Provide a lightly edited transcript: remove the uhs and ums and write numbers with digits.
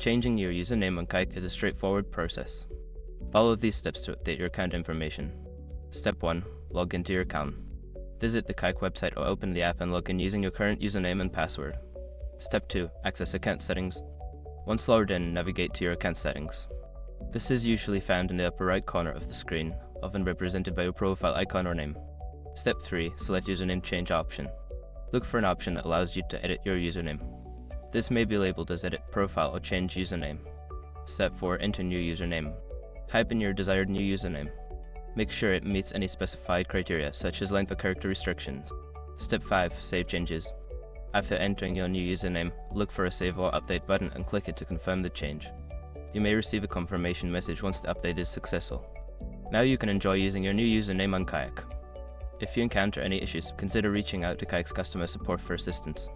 Changing your username on Kayak is a straightforward process. Follow these steps to update your account information. Step 1. Log into your account. Visit the Kayak website or open the app and log in using your current username and password. Step 2. Access account settings. Once logged in, navigate to your account settings. This is usually found in the upper right corner of the screen, often represented by your profile icon or name. Step 3. Select username change option. Look for an option that allows you to edit your username. This may be labeled as edit profile or change username. Step 4. Enter new username. Type in your desired new username. Make sure it meets any specified criteria, such as length or character restrictions. Step 5. Save changes. After entering your new username, look for a Save or Update button and click it to confirm the change. You may receive a confirmation message once the update is successful. Now you can enjoy using your new username on Kayak. If you encounter any issues, consider reaching out to Kayak's customer support for assistance.